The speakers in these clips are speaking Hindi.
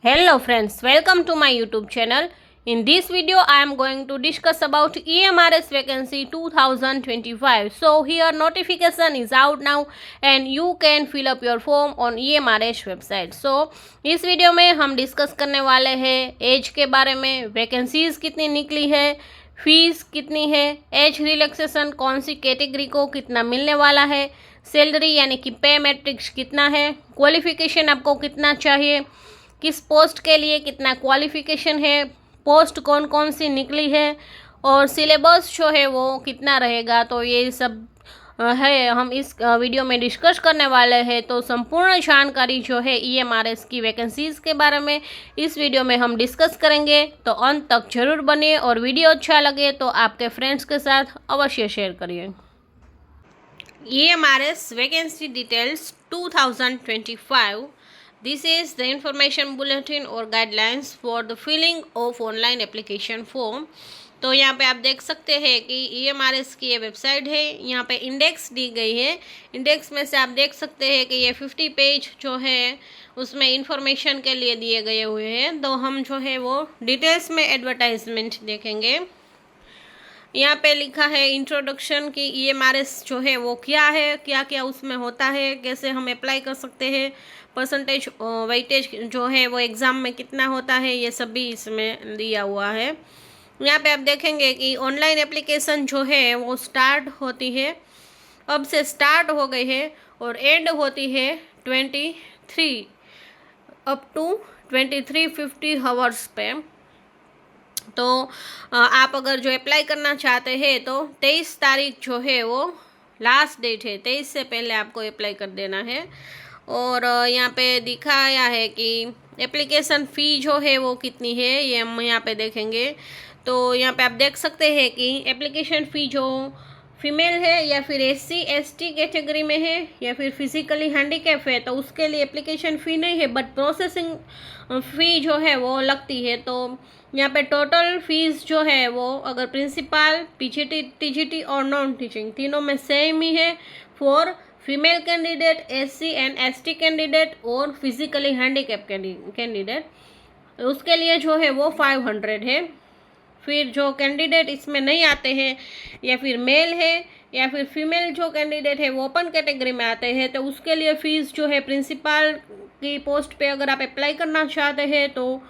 Hello friends, welcome to my YouTube channel. In this video I am going to discuss about EMRS vacancy 2025. So here notification is out now and you can fill up your form on EMRS website. So इस वीडियो में हम डिस्कस करने वाले हैं एज के बारे में, वैकेंसीज कितनी निकली है, फीस कितनी है, एज रिलैक्सेशन कौन सी कैटेगरी को कितना मिलने वाला है, सैलरी यानी कि पे मैट्रिक्स कितना है, क्वालिफिकेशन आपको कितना चाहिए, किस पोस्ट के लिए कितना क्वालिफिकेशन है, पोस्ट कौन कौन सी निकली है और सिलेबस जो है वो कितना रहेगा। तो ये सब है हम इस वीडियो में डिस्कस करने वाले हैं। तो संपूर्ण जानकारी जो है EMRS की वैकेंसीज़ के बारे में इस वीडियो में हम डिस्कस करेंगे। तो अंत तक जरूर बनिए और वीडियो अच्छा लगे तो आपके फ्रेंड्स के साथ अवश्य शेयर करिए। EMRS vacancy details 2025। This is the information bulletin or guidelines for the filling of online application form। तो यहाँ पे आप देख सकते हैं कि EMRS की ये वेबसाइट है। यहाँ पे इंडेक्स दी गई है। इंडेक्स में से आप देख सकते हैं कि ये 50 पेज जो है उसमें इंफॉर्मेशन के लिए दिए गए हुए हैं। तो हम जो है वो डिटेल्स में एडवर्टाइजमेंट देखेंगे। यहाँ पे लिखा है इंट्रोडक्शन की EMRS जो है वो क्या है, क्या क्या उसमें होता है, कैसे हम अप्लाई कर सकते हैं, परसेंटेज वेटेज जो है वो एग्ज़ाम में कितना होता है, ये सब भी इसमें दिया हुआ है। यहाँ पे आप देखेंगे कि ऑनलाइन एप्लीकेशन जो है वो स्टार्ट होती है, अब से स्टार्ट हो गई है और एंड होती है 23 अप टू 23:50 आवर्स पे। तो आप अगर जो अप्लाई करना चाहते हैं तो 23 तारीख जो है वो लास्ट डेट है, 23 से पहले आपको अप्लाई कर देना है। और यहाँ पे दिखाया है कि एप्लीकेशन फ़ी जो है वो कितनी है, ये हम यहाँ पे देखेंगे। तो यहाँ पे आप देख सकते हैं कि एप्लीकेशन फ़ी जो फीमेल है या फिर SC ST कैटेगरी में है या फिर फिजिकली हैंडीकैप है तो उसके लिए एप्लीकेशन फ़ी नहीं है, बट प्रोसेसिंग फ़ी जो है वो लगती है। तो यहाँ पे टोटल फीस जो है वो अगर प्रिंसिपल, PGT, TGT और नॉन टीचिंग तीनों में सेम ही है for female candidate, SC and ST candidate और फिजिकली हैंडीकैप कैंडिडेट, उसके लिए जो है वो 500 है। फिर जो कैंडिडेट इसमें नहीं आते हैं या फिर मेल है या फिर फीमेल जो कैंडिडेट है वो ओपन कैटेगरी में आते हैं तो उसके लिए फ़ीस जो है प्रिंसिपल की पोस्ट पे अगर आप अप्लाई करना चाहते हैं तो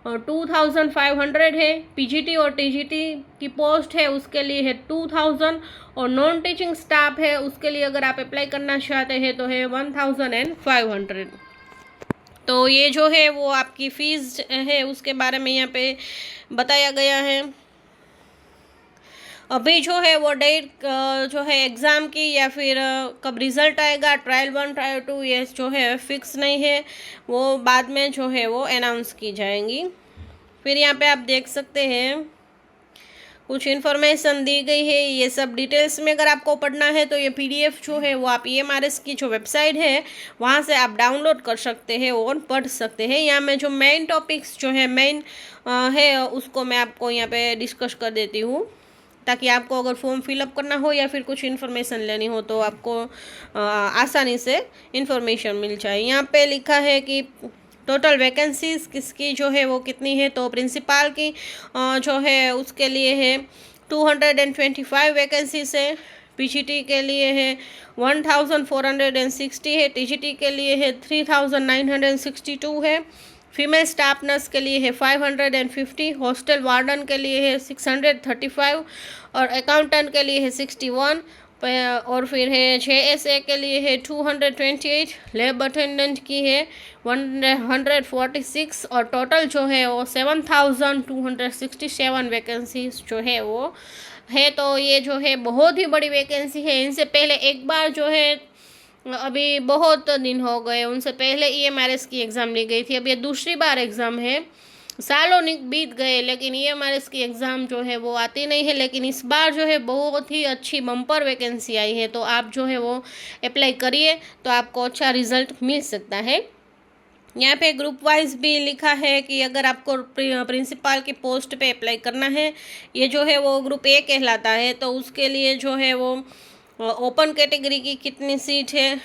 2500 है। PGT और TGT की पोस्ट है उसके लिए है 2000 और नॉन टीचिंग स्टाफ है उसके लिए अगर आप अप्लाई करना चाहते हैं तो है 1500। तो ये जो है वो आपकी फ़ीस है उसके बारे में यहाँ पे बताया गया है। अभी जो है वो डेट जो है एग्ज़ाम की या फिर कब रिज़ल्ट आएगा, ट्रायल 1 ट्रायल 2 ये जो है फिक्स नहीं है, वो बाद में जो है वो अनाउंस की जाएंगी। फिर यहाँ पे आप देख सकते हैं कुछ इन्फॉर्मेशन दी गई है, ये सब डिटेल्स में अगर आपको पढ़ना है तो ये PDF जो है वो आप EMRS की जो वेबसाइट है वहाँ से आप डाउनलोड कर सकते हैं और पढ़ सकते हैं। यहाँ में जो मेन टॉपिक्स जो है मेन है उसको मैं आपको यहाँ पे डिस्कस कर देती हूँ ताकि आपको अगर फॉर्म फिलअप करना हो या फिर कुछ इन्फॉर्मेशन लेनी हो तो आपको आसानी से इन्फॉर्मेशन मिल जाए। यहाँ पे लिखा है कि टोटल वैकेंसीज किसकी जो है वो कितनी है। तो प्रिंसिपल की जो है उसके लिए है 225 वैकेंसीज है, PGT के लिए है 1460 है, TGT के लिए है 3962 है, फीमेल स्टाफ नर्स के लिए है 550, हॉस्टल वार्डन के लिए है 635 और अकाउंटेंट के लिए है 61 और फिर है 6SA के लिए है 228, लैब अटेंडेंट की है 146 और टोटल जो है वो 7267 वैकेंसीज जो है वो है। तो ये जो है बहुत ही बड़ी वैकेंसी है। इनसे पहले एक बार जो है अभी बहुत दिन हो गए, उनसे पहले EMRS की एग्ज़ाम ली गई थी, अब ये दूसरी बार एग्ज़ाम है। सालों बीत गए लेकिन EMRS की एग्ज़ाम जो है वो आती नहीं है, लेकिन इस बार जो है बहुत ही अच्छी बम्पर वैकेंसी आई है। तो आप जो है वो अप्लाई करिए तो आपको अच्छा रिज़ल्ट मिल सकता है। यहाँ पे ग्रुप वाइज भी लिखा है कि अगर आपको प्रिंसिपल की पोस्ट पे अप्लाई करना है, ये जो है वो ग्रुप A कहलाता है, तो उसके लिए जो है वो ओपन कैटेगरी की कितनी सीट है,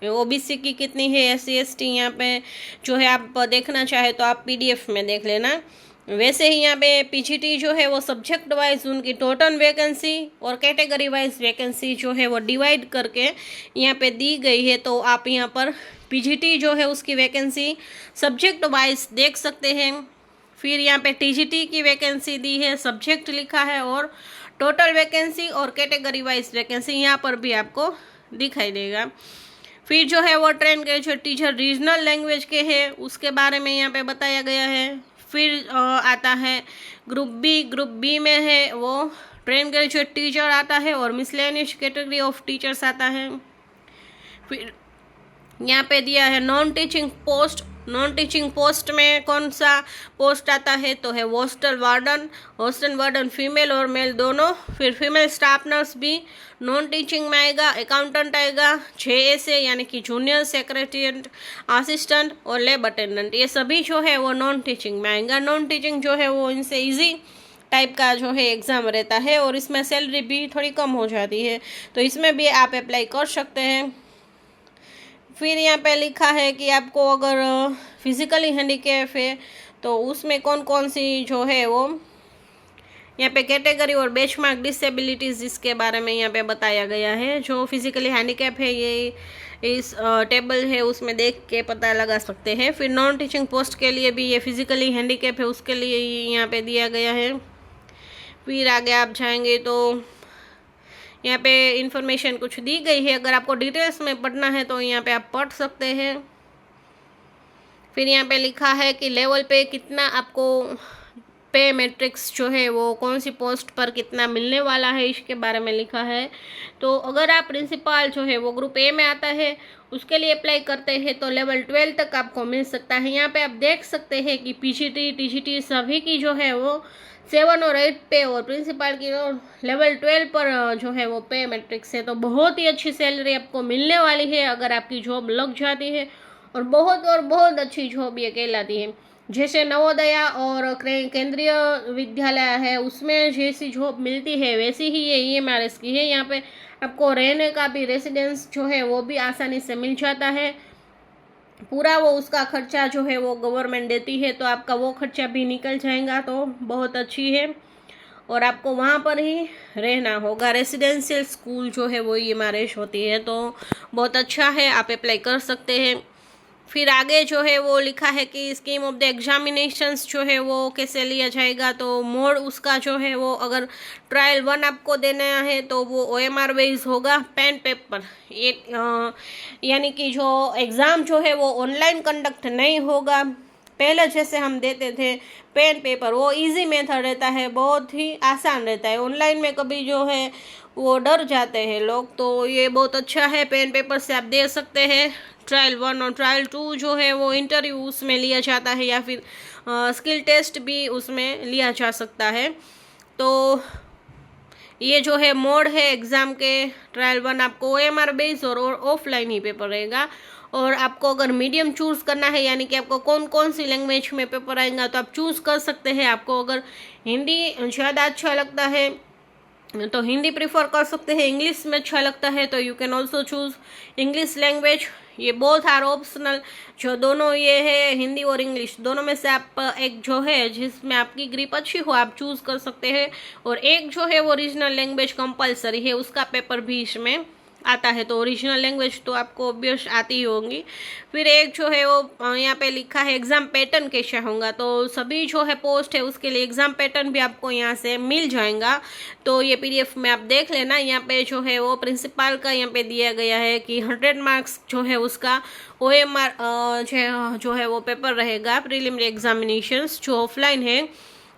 ओबीसी की कितनी है, SC ST यहाँ पे जो है आप देखना चाहे तो आप PDF में देख लेना। वैसे ही यहाँ पे PGT जो है वो सब्जेक्ट वाइज उनकी टोटल वैकेंसी और कैटेगरी वाइज वैकेंसी जो है वो डिवाइड करके यहाँ पे दी गई है। तो आप यहाँ पर PGT जो है उसकी वैकेंसी सब्जेक्ट वाइज देख सकते हैं। फिर यहाँ पे TGT की वैकेंसी दी है, सब्जेक्ट लिखा है और टोटल वैकेंसी और कैटेगरी वाइज वैकेंसी यहाँ पर भी आपको दिखाई देगा। फिर जो है वो train graduate teacher regional language के है, उसके बारे में यहाँ पे बताया गया है। फिर आता है ग्रुप बी में है वो ट्रेन ग्रेजुएट टीचर आता है और मिसलेनियस कैटेगरी ऑफ टीचर्स आता है। फिर यहाँ पे दिया है नॉन टीचिंग पोस्ट में कौन सा पोस्ट आता है, तो है हॉस्टल वार्डन फीमेल और मेल दोनों। फिर फीमेल स्टाफ नर्स भी नॉन टीचिंग में आएगा। अकाउंटेंट आएगा 6 यानी कि जूनियर सेक्रेटरिएट असिस्टेंट और लैब अटेंडेंट, ये सभी जो है वो नॉन टीचिंग में आएगा। नॉन टीचिंग जो है वो इनसे इजी टाइप का जो है एग्ज़ाम रहता है और इसमें सैलरी भी थोड़ी कम हो जाती है, तो इसमें भी आप अप्लाई कर सकते हैं। फिर यहाँ पे लिखा है कि आपको अगर फिज़िकली हैंडीकैप है तो उसमें कौन कौन सी जो है वो यहाँ पे कैटेगरी और बेंचमार्क डिसेबिलिटीज़ इसके बारे में यहाँ पे बताया गया है। जो फिज़िकली हैंडीकैप है ये इस टेबल है उसमें देख के पता लगा सकते हैं। फिर नॉन टीचिंग पोस्ट के लिए भी ये फिज़िकली हैंडीकैप है उसके लिए यहाँ पे दिया गया है। फिर आगे आप जाएंगे तो यहाँ पे इंफॉर्मेशन कुछ दी गई है, अगर आपको डिटेल्स में पढ़ना है तो यहाँ पे आप पढ़ सकते हैं। फिर यहाँ पे लिखा है कि लेवल पे कितना आपको पे मैट्रिक्स जो है वो कौन सी पोस्ट पर कितना मिलने वाला है इसके बारे में लिखा है। तो अगर आप प्रिंसिपल जो है वो ग्रुप A में आता है उसके लिए अप्लाई करते हैं तो लेवल 12 तक आपको मिल सकता है। यहाँ पे आप देख सकते हैं कि PGT TGT सभी की जो है वो 7 और 8 पे और प्रिंसिपल की लेवल 12 पर जो है वो पे मैट्रिक्स है। तो बहुत ही अच्छी सैलरी आपको मिलने वाली है अगर आपकी जॉब लग जाती है और बहुत अच्छी जॉब ये कहलाती है। जैसे नवोदया और केंद्रीय विद्यालय है उसमें जैसी जॉब मिलती है वैसी ही ये EMRS की है। यहाँ पे आपको रहने का भी रेसिडेंस जो है वो भी आसानी से मिल जाता है, पूरा वो उसका खर्चा जो है वो गवर्नमेंट देती है, तो आपका वो खर्चा भी निकल जाएगा, तो बहुत अच्छी है। और आपको वहाँ पर ही रहना होगा, रेसिडेंशियल स्कूल जो है वो EMRS होती है, तो बहुत अच्छा है, आप अप्लाई कर सकते हैं। फिर आगे जो है वो लिखा है कि स्कीम ऑफ द एग्जामिनेशंस जो है वो कैसे लिया जाएगा। तो मोड उसका जो है वो अगर ट्रायल 1 आपको देना है तो वो OMR बेस होगा, पेन पेपर ये यानी कि जो एग्ज़ाम जो है वो ऑनलाइन कंडक्ट नहीं होगा। पहले जैसे हम देते थे पेन पेपर, वो इजी मेथड रहता है, बहुत ही आसान रहता है। ऑनलाइन में कभी जो है वो डर जाते हैं लोग, तो ये बहुत अच्छा है, पेन पेपर से आप दे सकते हैं। ट्रायल 1 और ट्रायल 2 जो है वो इंटरव्यू उसमें लिया जाता है या फिर स्किल टेस्ट भी उसमें लिया जा सकता है। तो ये जो है मोड है एग्ज़ाम के, ट्रायल 1 आपको OMR बेस और ऑफलाइन ही पेपर रहेगा। और आपको अगर मीडियम चूज़ करना है यानी कि आपको कौन कौन सी लैंग्वेज में पेपर आएगा तो आप चूज़ कर सकते हैं। आपको अगर हिंदी ज़्यादा अच्छा लगता है तो हिंदी प्रीफर कर सकते हैं, इंग्लिश में अच्छा लगता है तो you can also choose English language. ये बोथ आर ऑप्शनल, जो दोनों ये है हिंदी और इंग्लिश दोनों में से आप एक जो है जिसमें आपकी ग्रिप अच्छी हो आप चूज़ कर सकते हैं। और एक जो है वो रीजनल लैंग्वेज कंपलसरी है, उसका पेपर भी इसमें आता है, तो ओरिजिनल लैंग्वेज तो आपको ऑब्वियस आती ही होंगी। फिर एक जो है वो यहाँ पे लिखा है एग्ज़ाम पैटर्न कैसा होगा, तो सभी जो है पोस्ट है उसके लिए एग्ज़ाम पैटर्न भी आपको यहाँ से मिल जाएगा। तो ये PDF में आप देख लेना। यहाँ पे जो है वो प्रिंसिपल का यहाँ पे दिया गया है कि 100 मार्क्स जो है उसका OMR जो है वो पेपर रहेगा, प्रीलिमिनरी एग्जामिनेशंस जो ऑफलाइन है।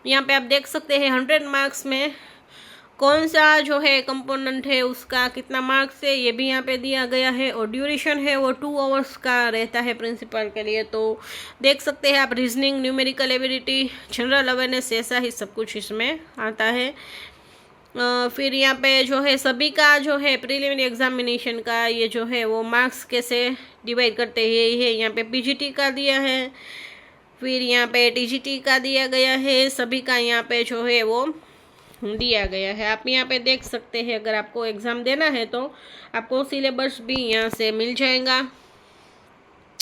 यहाँ पे आप देख सकते हैं 100 मार्क्स में कौन सा जो है कंपोनेंट है उसका कितना मार्क्स है ये भी यहाँ पे दिया गया है। और ड्यूरेशन है वो 2 आवर्स का रहता है प्रिंसिपल के लिए, तो देख सकते हैं आप। Reasoning, numerical ability, general awareness, ऐसा ही सब कुछ इसमें आता है। फिर यहाँ पे जो है सभी का जो है प्रीलिमिनरी एग्जामिनेशन का ये जो है वो मार्क्स कैसे डिवाइड करते हैं ये है। यहाँ पे PGT का दिया है, फिर यहाँ पे TGT का दिया गया है, सभी का यहाँ पे जो है वो दिया गया है। आप यहाँ पे देख सकते हैं, अगर आपको एग्ज़ाम देना है तो आपको सिलेबस भी यहाँ से मिल जाएगा।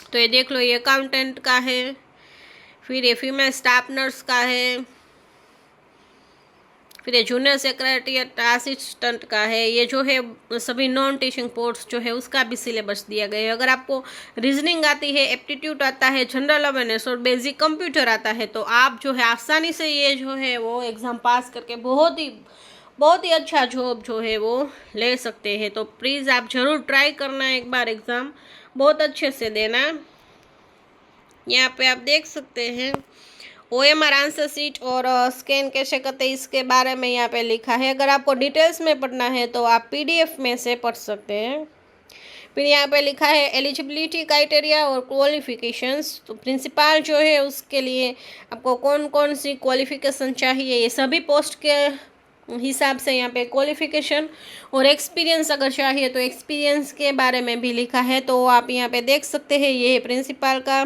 तो ये देख लो, ये अकाउंटेंट का है, फिर ये फीमेल स्टाफ नर्स का है, फिर ये जूनियर सेक्रेटरीट असिस्टेंट का है। ये जो है सभी नॉन टीचिंग पोस्ट जो है उसका भी सिलेबस दिया गया है। अगर आपको रीजनिंग आती है, एप्टीट्यूड आता है, जनरल अवेयरनेस और बेसिक कंप्यूटर आता है तो आप जो है आसानी से ये जो है वो एग्ज़ाम पास करके बहुत ही अच्छा जॉब जो है वो ले सकते हैं। तो प्लीज़ आप ज़रूर ट्राई करना, एक बार एग्ज़ाम बहुत अच्छे से देना। यहाँ पे आप देख सकते हैं OMR आंसर शीट और स्कैन कैसे करते हैं इसके बारे में यहाँ पे लिखा है। अगर आपको डिटेल्स में पढ़ना है तो आप PDF में से पढ़ सकते हैं। फिर यहाँ पे लिखा है एलिजिबिलिटी क्राइटेरिया और क्वालिफिकेशंस। तो प्रिंसिपल जो है उसके लिए आपको कौन कौन सी क्वालिफिकेशन चाहिए, ये सभी पोस्ट के हिसाब से यहाँ पे क्वालिफिकेशन और एक्सपीरियंस अगर चाहिए तो एक्सपीरियंस के बारे में भी लिखा है। तो आप यहाँ पे देख सकते हैं, ये है प्रिंसिपल का,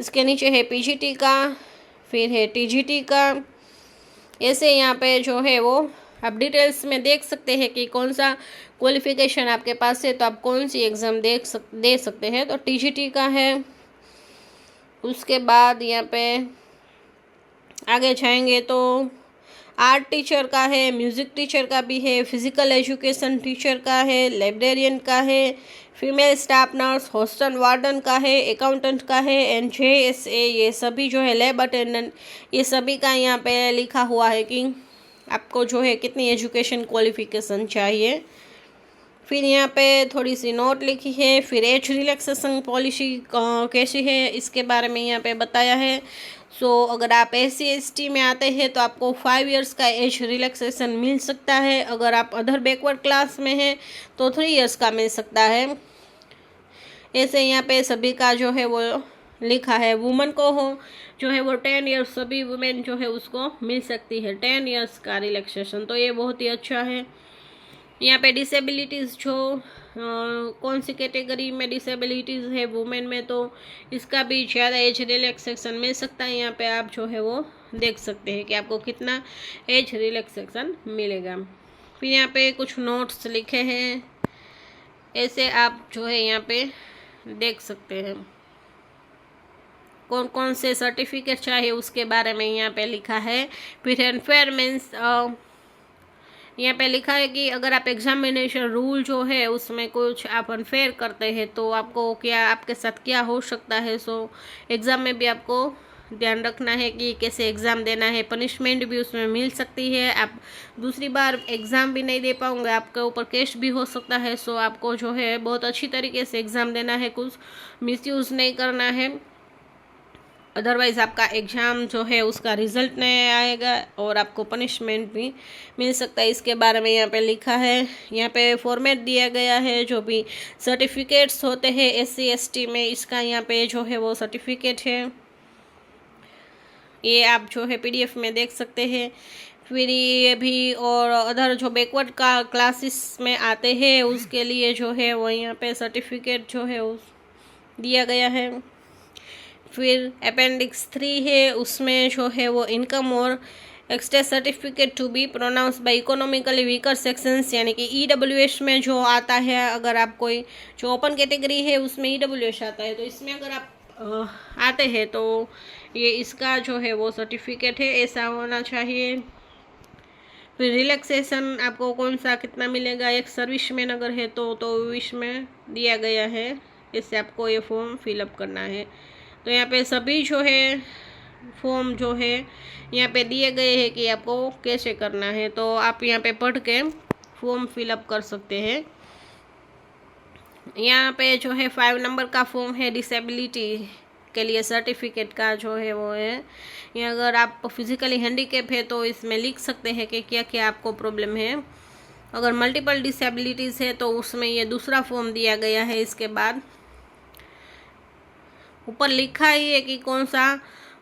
इसके नीचे है PGT का, फिर है TGT का। ऐसे यहाँ पे जो है वो आप डिटेल्स में देख सकते हैं कि कौन सा क्वालिफिकेशन आपके पास है तो आप कौन सी एग्ज़ाम दे सकते हैं। तो TGT का है। उसके बाद यहाँ पे आगे जाएंगे तो आर्ट टीचर का है, म्यूज़िक टीचर का भी है, फिज़िकल एजुकेशन टीचर का है, लाइब्रेरियन का है, female staff nurse, hostel warden का है, अकाउंटेंट का है, NJSA, ये सभी जो है लैब अटेंडेंट, ये सभी का यहाँ पे लिखा हुआ है कि आपको जो है कितनी एजुकेशन क्वालिफिकेशन चाहिए। फिर यहाँ पे थोड़ी सी नोट लिखी है। फिर एज रिलैक्सेशन पॉलिसी कैसी है इसके बारे में यहाँ पे बताया है। अगर आप SC ST में आते हैं तो आपको 5 इयर्स का एज रिलैक्सेशन मिल सकता है। अगर आप अदर बैकवर्ड क्लास में हैं तो 3 इयर्स का मिल सकता है। ऐसे यहाँ पे सभी का जो है वो लिखा है। वुमेन को हो जो है वो 10 इयर्स, सभी वुमेन जो है उसको मिल सकती है 10 इयर्स का रिलैक्सेशन। तो ये बहुत ही अच्छा है। यहाँ पे डिसेबिलिटीज़ जो कौन सी कैटेगरी में डिसेबिलिटीज़ है वुमेन में, तो इसका भी ज़्यादा एज रिलैक्सेशन मिल सकता है। यहाँ पे आप जो है वो देख सकते हैं कि आपको कितना एज रिलैक्सेशन मिलेगा। फिर यहाँ पे कुछ नोट्स लिखे हैं, ऐसे आप जो है यहाँ पे देख सकते हैं। कौन कौन से सर्टिफिकेट चाहिए उसके बारे में यहाँ पे लिखा है। फिर एनफेयरमेंस यहाँ पे लिखा है कि अगर आप एग्जामिनेशन रूल जो है उसमें कुछ आप अनफेयर करते हैं तो आपको क्या, आपके साथ क्या हो सकता है। एग्ज़ाम में भी आपको ध्यान रखना है कि कैसे एग्ज़ाम देना है। पनिशमेंट भी उसमें मिल सकती है, आप दूसरी बार एग्ज़ाम भी नहीं दे पाओगे, आपके ऊपर केस भी हो सकता है। आपको जो है बहुत अच्छी तरीके से एग्ज़ाम देना है, कुछ मिसयूज़ नहीं करना है, अदरवाइज़ आपका एग्ज़ाम जो है उसका रिज़ल्ट नहीं आएगा और आपको पनिशमेंट भी मिल सकता है। इसके बारे में यहाँ पे लिखा है। यहाँ पे फॉर्मेट दिया गया है, जो भी सर्टिफिकेट्स होते हैं SC ST में, इसका यहाँ पे जो है वो सर्टिफिकेट है, ये आप जो है PDF में देख सकते हैं। फिर ये भी और अदर जो बैकवर्ड का क्लासेस में आते हैं उसके लिए जो है वो यहाँ पे सर्टिफिकेट जो है उस दिया गया है। फिर अपेंडिक्स 3 है, उसमें जो है वो इनकम और एक्सटेज certificate to be pronounce by economically weaker sections, यानी कि EWS में जो आता है, अगर आप कोई जो ओपन कैटेगरी है उसमें EWS आता है तो इसमें अगर आप आते हैं तो ये इसका जो है वो सर्टिफिकेट है, ऐसा होना चाहिए। फिर रिलैक्सेशन आपको कौन सा कितना मिलेगा, एक सर्विसमैन अगर है तो इसमें दिया गया है, इससे आपको ये फॉर्म फिलअप करना है। तो यहाँ पे सभी जो है फॉर्म जो है यहाँ पे दिए गए हैं कि आपको कैसे करना है, तो आप यहाँ पे पढ़ के फॉर्म फिलअप कर सकते हैं। यहाँ पे जो है 5 नंबर का फॉर्म है डिसेबिलिटी के लिए सर्टिफिकेट का जो है वो है। ये अगर आप फिजिकली हैंडीकैप है तो इसमें लिख सकते हैं कि क्या क्या आपको प्रॉब्लम है। अगर मल्टीपल डिसेबिलिटीज़ है तो उसमें ये दूसरा फॉर्म दिया गया है। इसके बाद ऊपर लिखा ही है कि कौन सा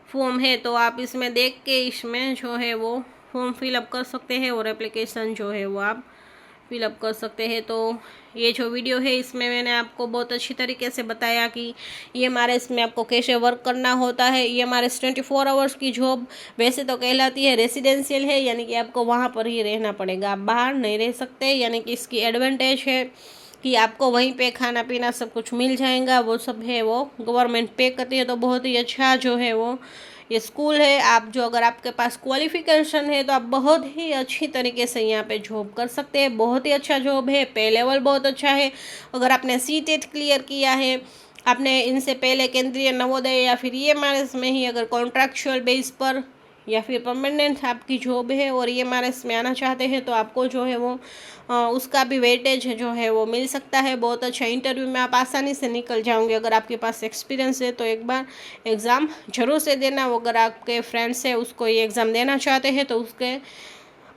फॉर्म है, तो आप इसमें देख के इसमें जो है वो फॉर्म फिलअप कर सकते हैं और एप्लीकेशन जो है वो आप फिलअप कर सकते हैं। तो ये जो वीडियो है इसमें मैंने आपको बहुत अच्छी तरीके से बताया कि EMRS में आपको कैसे वर्क करना होता है। EMRS 24 आवर्स की जॉब वैसे तो कहलाती है रेसिडेंशियल है, यानी कि आपको वहाँ पर ही रहना पड़ेगा, आप बाहर नहीं रह सकते। यानी कि इसकी एडवांटेज है कि आपको वहीं पे खाना पीना सब कुछ मिल जाएगा, वो सब है वो गवर्नमेंट पे करती है। तो बहुत ही अच्छा जो है वो ये स्कूल है। आप जो अगर आपके पास क्वालिफिकेशन है तो आप बहुत ही अच्छी तरीके से यहाँ पे जॉब कर सकते हैं। बहुत ही अच्छा जॉब है, पे लेवल बहुत अच्छा है। अगर आपने CTET क्लियर किया है, आपने इनसे पहले केंद्रीय नवोदय या फिर EMRS में ही अगर कॉन्ट्रैक्चुअल बेस पर या फिर परमानेंट आपकी जॉब है और EMRS में आना चाहते हैं तो आपको जो है वो उसका भी वेटेज जो है वो मिल सकता है। बहुत अच्छा इंटरव्यू में आप आसानी से निकल जाओगे। अगर आपके पास एक्सपीरियंस है तो एक बार एग्ज़ाम जरूर से देना। अगर आपके फ्रेंड्स है उसको ये एग्ज़ाम देना चाहते हैं तो उसके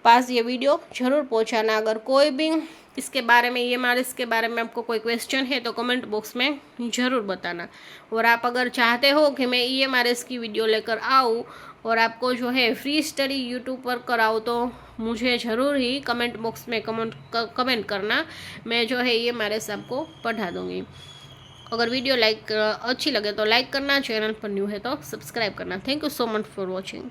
पास ये वीडियो जरूर पहुंचाना। अगर कोई भी इसके बारे में EMRS के बारे में आपको कोई क्वेश्चन है तो कमेंट बॉक्स में ज़रूर बताना। और आप अगर चाहते हो कि मैं EMRS की वीडियो लेकर आऊँ और आपको जो है फ्री स्टडी यूट्यूब पर कराऊँ तो मुझे ज़रूर ही कमेंट बॉक्स में कमेंट करना। मैं जो है EMRS आपको पढ़ा दूँगी। अगर वीडियो अच्छी लगे तो लाइक करना, चैनल पर न्यू है तो सब्सक्राइब करना। Thank you so much for watching.